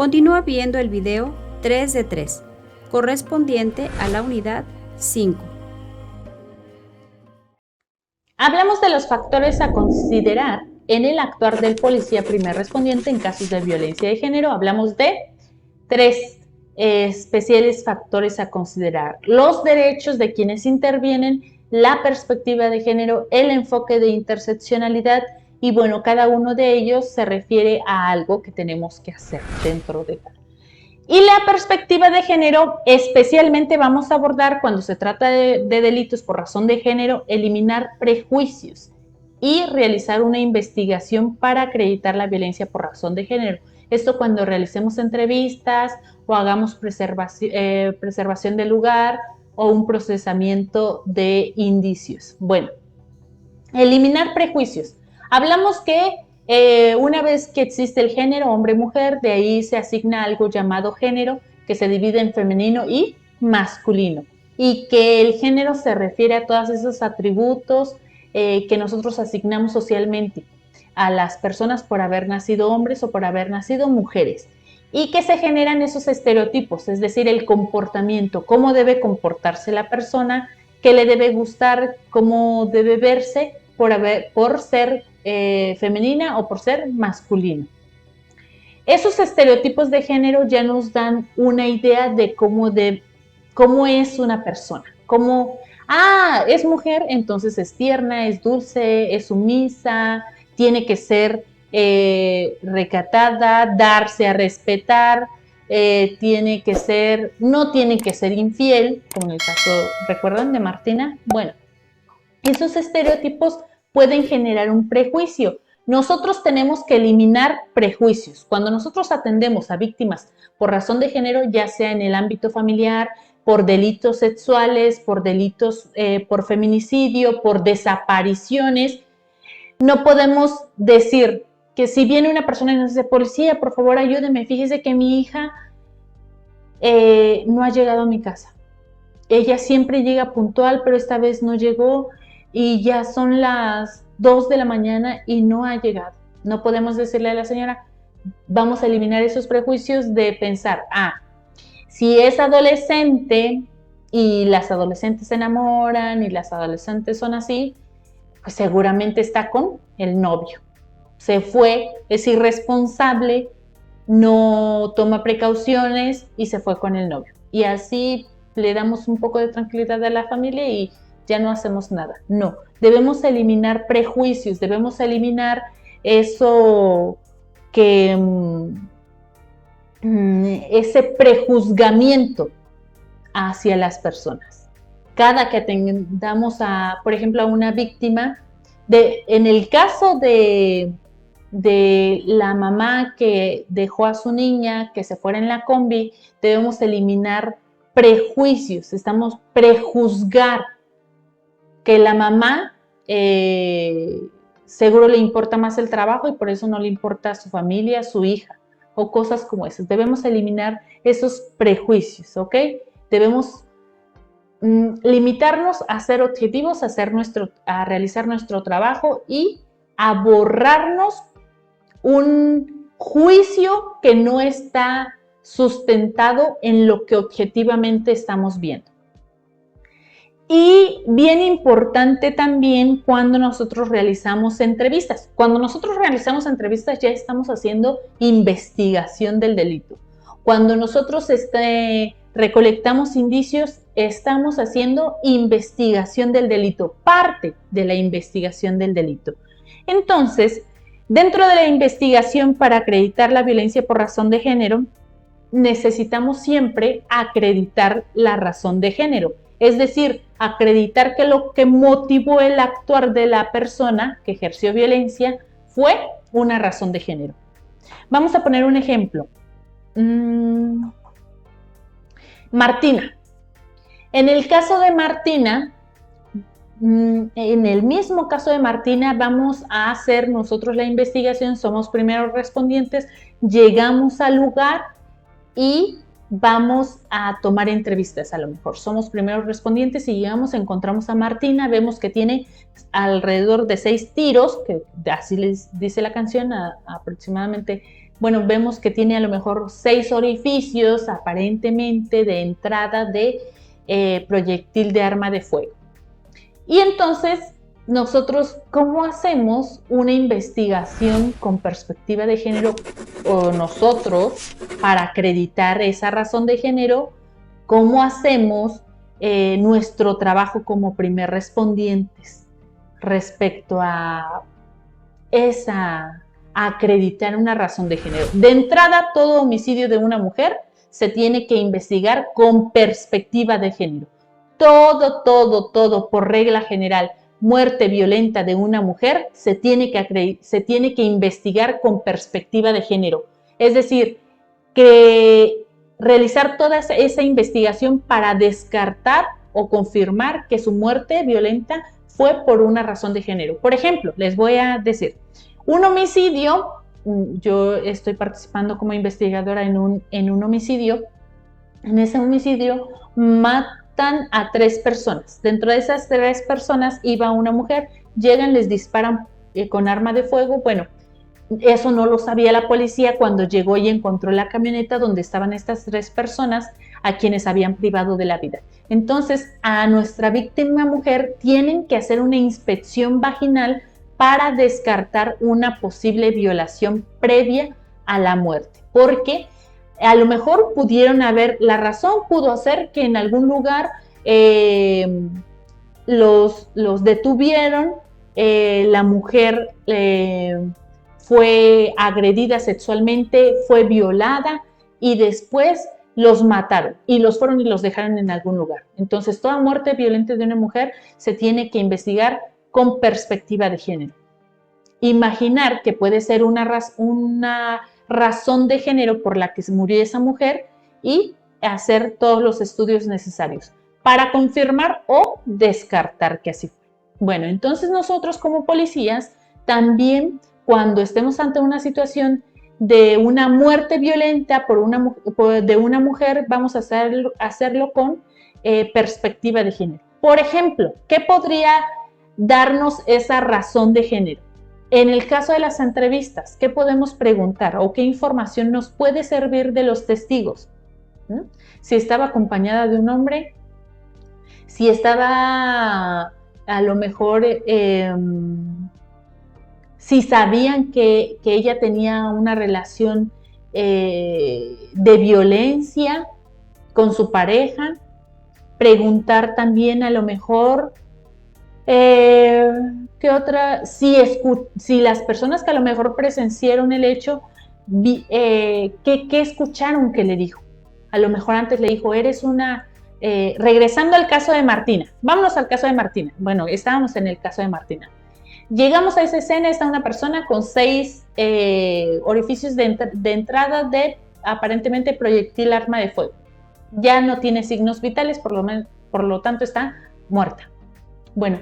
Continúa viendo el video 3 de 3, correspondiente a la unidad 5. Hablamos de los factores a considerar en el actuar del policía primer respondiente en casos de violencia de género. Hablamos de 3 especiales factores a considerar: los derechos de quienes intervienen, la perspectiva de género, el enfoque de interseccionalidad, y bueno, cada uno de ellos se refiere a algo que tenemos que hacer dentro de tal. Y la perspectiva de género, especialmente vamos a abordar cuando se trata de delitos por razón de género, eliminar prejuicios y realizar una investigación para acreditar la violencia por razón de género. Esto cuando realicemos entrevistas o hagamos preservación del lugar o un procesamiento de indicios. Bueno, eliminar prejuicios. Hablamos que una vez que existe el género hombre-mujer, de ahí se asigna algo llamado género, que se divide en femenino y masculino, y que el género se refiere a todos esos atributos que nosotros asignamos socialmente a las personas por haber nacido hombres o por haber nacido mujeres, y que se generan esos estereotipos, es decir, el comportamiento, cómo debe comportarse la persona, qué le debe gustar, cómo debe verse por ser femenina o por ser masculino. Esos estereotipos de género ya nos dan una idea de cómo es una persona. Como, es mujer, entonces es tierna, es dulce, es sumisa, tiene que ser recatada, darse a respetar, no tiene que ser infiel, como en el caso, ¿recuerdan de Martina? Bueno, esos estereotipos pueden generar un prejuicio. Nosotros tenemos que eliminar prejuicios. Cuando nosotros atendemos a víctimas por razón de género, ya sea en el ámbito familiar, por delitos sexuales, por delitos por feminicidio, por desapariciones, no podemos decir que si viene una persona y nos dice, policía, por favor ayúdeme, fíjese que mi hija no ha llegado a mi casa. Ella siempre llega puntual, pero esta vez no llegó y ya son las 2 de la mañana y no ha llegado. No podemos decirle a la señora, vamos a eliminar esos prejuicios de pensar, si es adolescente y las adolescentes se enamoran y las adolescentes son así, pues seguramente está con el novio. Se fue, es irresponsable, no toma precauciones y se fue con el novio. Y así le damos un poco de tranquilidad a la familia y ya no hacemos nada. No, debemos eliminar prejuicios, debemos eliminar eso ese prejuzgamiento hacia las personas. Cada que atendamos por ejemplo, a una víctima, en el caso de la mamá que dejó a su niña que se fuera en la combi, debemos eliminar prejuicios, estamos prejuzgar que la mamá seguro le importa más el trabajo y por eso no le importa a su familia, a su hija, o cosas como esas. Debemos eliminar esos prejuicios, ¿ok? Debemos limitarnos a ser objetivos, a realizar nuestro trabajo y a borrarnos un juicio que no está sustentado en lo que objetivamente estamos viendo. Y bien importante también cuando nosotros realizamos entrevistas. Cuando nosotros realizamos entrevistas ya estamos haciendo investigación del delito. Cuando nosotros recolectamos indicios, estamos haciendo investigación del delito, parte de la investigación del delito. Entonces, dentro de la investigación para acreditar la violencia por razón de género, necesitamos siempre acreditar la razón de género. Es decir, acreditar que lo que motivó el actuar de la persona que ejerció violencia fue una razón de género. Vamos a poner un ejemplo. Martina. En el caso de Martina, en el mismo caso de Martina, vamos a hacer nosotros la investigación, somos primeros respondientes, llegamos al lugar y vamos a tomar entrevistas. A lo mejor somos primeros respondientes y llegamos, encontramos a Martina, vemos que tiene alrededor de 6 tiros, que así les dice la canción, aproximadamente bueno, vemos que tiene a lo mejor 6 orificios aparentemente de entrada de proyectil de arma de fuego. Y entonces nosotros, ¿cómo hacemos una investigación con perspectiva de género o nosotros para acreditar esa razón de género? ¿Cómo hacemos nuestro trabajo como primer respondientes respecto a acreditar una razón de género? De entrada, todo homicidio de una mujer se tiene que investigar con perspectiva de género. Todo, por regla general, muerte violenta de una mujer se tiene que investigar con perspectiva de género. Es decir, que realizar toda esa investigación para descartar o confirmar que su muerte violenta fue por una razón de género. Por ejemplo, les voy a decir, un homicidio, yo estoy participando como investigadora en un homicidio. En ese homicidio matan a 3 personas. Dentro de esas 3 personas iba una mujer, llegan, les disparan con arma de fuego. Bueno, eso no lo sabía la policía cuando llegó y encontró la camioneta donde estaban estas 3 personas a quienes habían privado de la vida. Entonces, a nuestra víctima mujer tienen que hacer una inspección vaginal para descartar una posible violación previa a la muerte, porque a lo mejor la razón pudo ser que en algún lugar los detuvieron, la mujer fue agredida sexualmente, fue violada y después los mataron y los fueron y los dejaron en algún lugar. Entonces, toda muerte violenta de una mujer se tiene que investigar con perspectiva de género. Imaginar que puede ser una razón de género por la que se murió esa mujer y hacer todos los estudios necesarios para confirmar o descartar que así fue. Bueno, entonces nosotros como policías también, cuando estemos ante una situación de una muerte violenta de una mujer, vamos a hacerlo con perspectiva de género. Por ejemplo, ¿qué podría darnos esa razón de género? En el caso de las entrevistas, ¿qué podemos preguntar o qué información nos puede servir de los testigos? Si estaba acompañada de un hombre, si estaba a lo mejor, si sabían que ella tenía una relación de violencia con su pareja, preguntar también a lo mejor ¿qué otra? Si las personas que a lo mejor presenciaron el hecho, ¿qué escucharon que le dijo? A lo mejor antes le dijo, eres una... regresando al caso de Martina, vámonos al caso de Martina. Bueno, estábamos en el caso de Martina. Llegamos a esa escena, está una persona con 6 orificios de entrada de aparentemente proyectil arma de fuego. Ya no tiene signos vitales, por lo tanto está muerta. Bueno,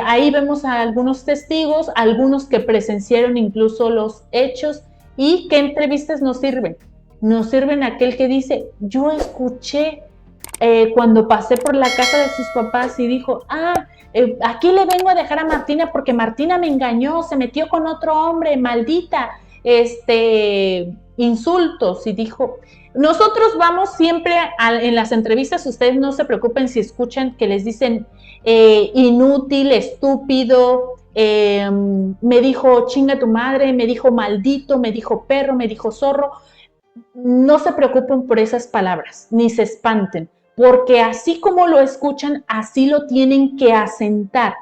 ahí vemos a algunos testigos, algunos que presenciaron incluso los hechos. ¿Y qué entrevistas nos sirven? Nos sirven aquel que dice, yo escuché cuando pasé por la casa de sus papás y dijo, aquí le vengo a dejar a Martina porque Martina me engañó, se metió con otro hombre, maldita, insultos, y dijo... Nosotros vamos siempre en las entrevistas, ustedes no se preocupen si escuchan que les dicen inútil, estúpido, me dijo chinga tu madre, me dijo maldito, me dijo perro, me dijo zorro. No se preocupen por esas palabras, ni se espanten, porque así como lo escuchan, así lo tienen que asentar.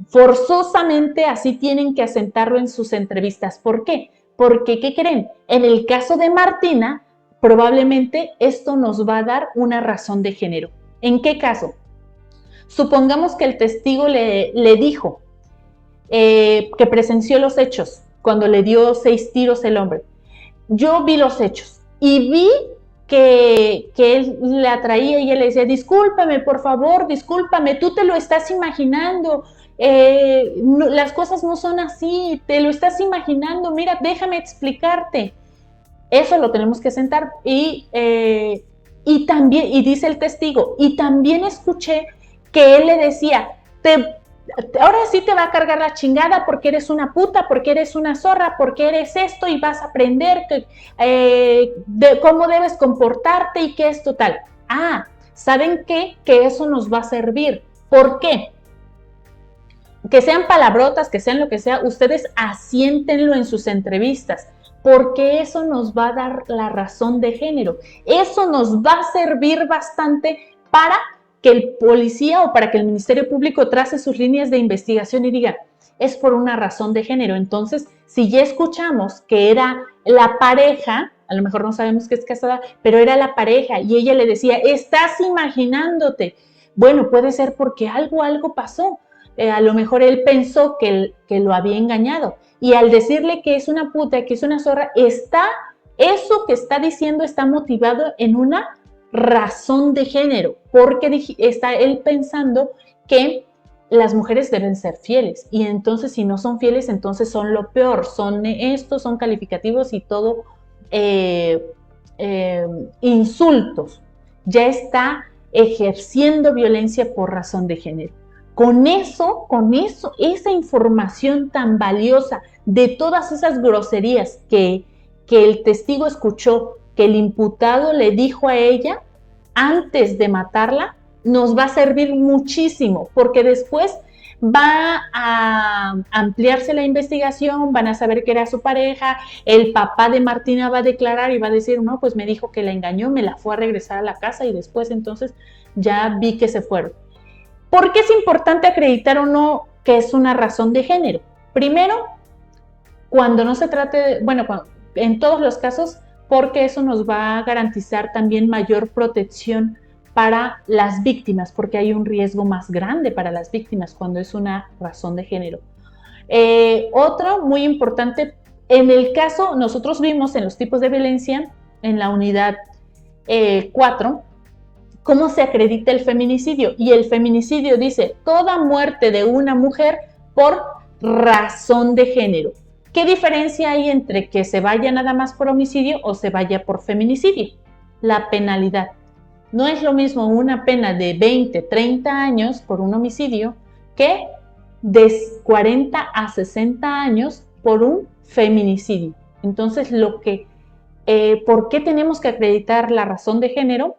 Forzosamente así tienen que asentarlo en sus entrevistas. ¿Por qué? Porque, ¿qué creen? En el caso de Martina, probablemente esto nos va a dar una razón de género. ¿En qué caso? Supongamos que el testigo le dijo que presenció los hechos cuando le dio 6 tiros el hombre. Yo vi los hechos y vi que él la atraía y él le decía, discúlpame, por favor, discúlpame, tú te lo estás imaginando, las cosas no son así, te lo estás imaginando, mira, déjame explicarte. Eso lo tenemos que sentar y también, y dice el testigo, y también escuché que él le decía, ahora sí te va a cargar la chingada porque eres una puta, porque eres una zorra, porque eres esto y vas a aprender de cómo debes comportarte y qué es total. ¿Saben qué? Que eso nos va a servir. ¿Por qué? Que sean palabrotas, que sean lo que sea, ustedes asiéntenlo en sus entrevistas, porque eso nos va a dar la razón de género. Eso nos va a servir bastante para que el policía o para que el Ministerio Público trace sus líneas de investigación y diga, es por una razón de género. Entonces, si ya escuchamos que era la pareja, a lo mejor no sabemos que es casada, pero era la pareja y ella le decía, estás imaginándote. Bueno, puede ser porque algo pasó. A lo mejor él pensó que lo había engañado. Y al decirle que es una puta, que es una zorra, eso que está diciendo está motivado en una razón de género, porque está él pensando que las mujeres deben ser fieles. Y entonces, si no son fieles, entonces son lo peor, son estos, son calificativos y todo insultos. Ya está ejerciendo violencia por razón de género. Con eso, esa información tan valiosa de todas esas groserías que el testigo escuchó, que el imputado le dijo a ella antes de matarla, nos va a servir muchísimo, porque después va a ampliarse la investigación, van a saber que era su pareja, el papá de Martina va a declarar y va a decir, no, pues me dijo que la engañó, me la fue a regresar a la casa y después entonces ya vi que se fueron. ¿Por qué es importante acreditar o no que es una razón de género? Primero, cuando no se trate, en todos los casos, porque eso nos va a garantizar también mayor protección para las víctimas, porque hay un riesgo más grande para las víctimas cuando es una razón de género. Otro muy importante, en el caso, nosotros vimos en los tipos de violencia, en la unidad 4, cómo se acredita el feminicidio. Y el feminicidio dice, toda muerte de una mujer por razón de género. ¿Qué diferencia hay entre que se vaya nada más por homicidio o se vaya por feminicidio? La penalidad. No es lo mismo una pena de 20, 30 años por un homicidio que de 40 a 60 años por un feminicidio. Entonces, ¿por qué tenemos que acreditar la razón de género?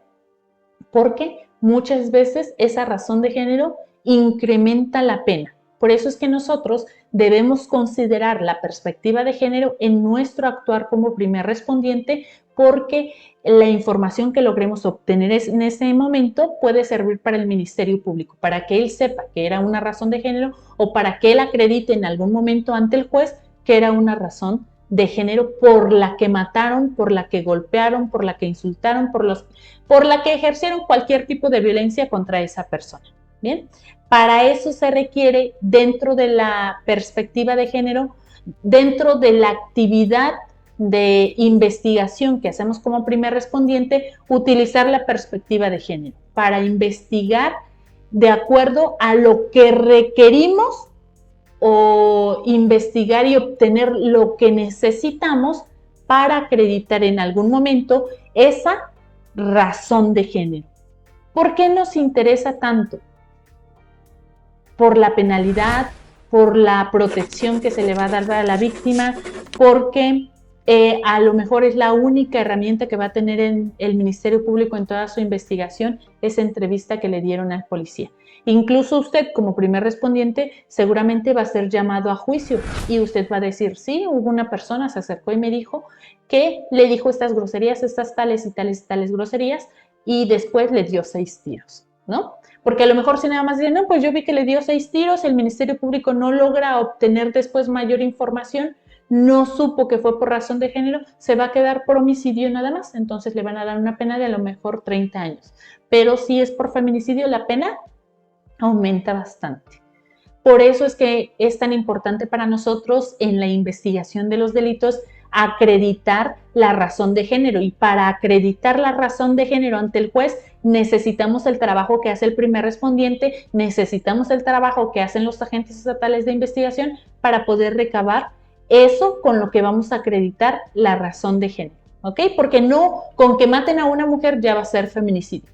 Porque muchas veces esa razón de género incrementa la pena. Por eso es que nosotros debemos considerar la perspectiva de género en nuestro actuar como primer respondiente, porque la información que logremos obtener en ese momento puede servir para el Ministerio Público, para que él sepa que era una razón de género o para que él acredite en algún momento ante el juez que era una razón de género por la que mataron, por la que golpearon, por la que insultaron, por la que ejercieron cualquier tipo de violencia contra esa persona. Bien, para eso se requiere, dentro de la perspectiva de género, dentro de la actividad de investigación que hacemos como primer respondiente, utilizar la perspectiva de género para investigar de acuerdo a lo que requerimos o investigar y obtener lo que necesitamos para acreditar en algún momento esa razón de género. ¿Por qué nos interesa tanto? Por la penalidad, por la protección que se le va a dar a la víctima, porque a lo mejor es la única herramienta que va a tener el Ministerio Público en toda su investigación, esa entrevista que le dieron al policía. Incluso usted, como primer respondiente, seguramente va a ser llamado a juicio y usted va a decir, sí, hubo una persona, se acercó y me dijo que le dijo estas groserías, estas tales y tales y tales groserías, y después le dio 6 tiros, ¿no? Porque a lo mejor si nada más dicen, no, pues yo vi que le dio 6 tiros, el Ministerio Público no logra obtener después mayor información, no supo que fue por razón de género, se va a quedar por homicidio nada más, entonces le van a dar una pena de a lo mejor 30 años. Pero si es por feminicidio, la pena aumenta bastante. Por eso es que es tan importante para nosotros en la investigación de los delitos acreditar la razón de género, y para acreditar la razón de género ante el juez necesitamos el trabajo que hace el primer respondiente, necesitamos el trabajo que hacen los agentes estatales de investigación para poder recabar eso con lo que vamos a acreditar la razón de género, ¿ok? Porque no con que maten a una mujer ya va a ser feminicidio.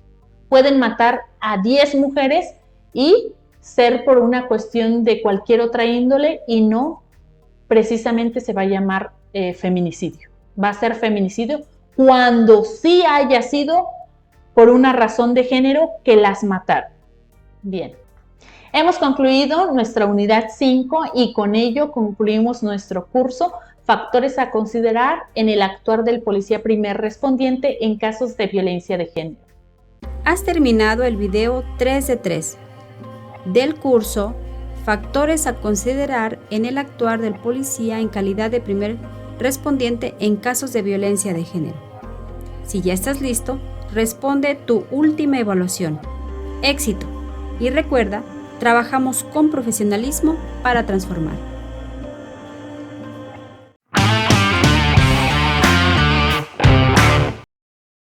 Pueden matar a 10 mujeres y ser por una cuestión de cualquier otra índole y no precisamente se va a llamar feminicidio. Va a ser feminicidio cuando sí haya sido por una razón de género que las mataron. Bien. Hemos concluido nuestra unidad 5 y con ello concluimos nuestro curso Factores a considerar en el actuar del policía primer respondiente en casos de violencia de género. Has terminado el video 3 de 3 del curso Factores a considerar en el actuar del policía en calidad de primer respondiente en casos de violencia de género. Si ya estás listo, responde tu última evaluación. ¡Éxito! Y recuerda, trabajamos con profesionalismo para transformar.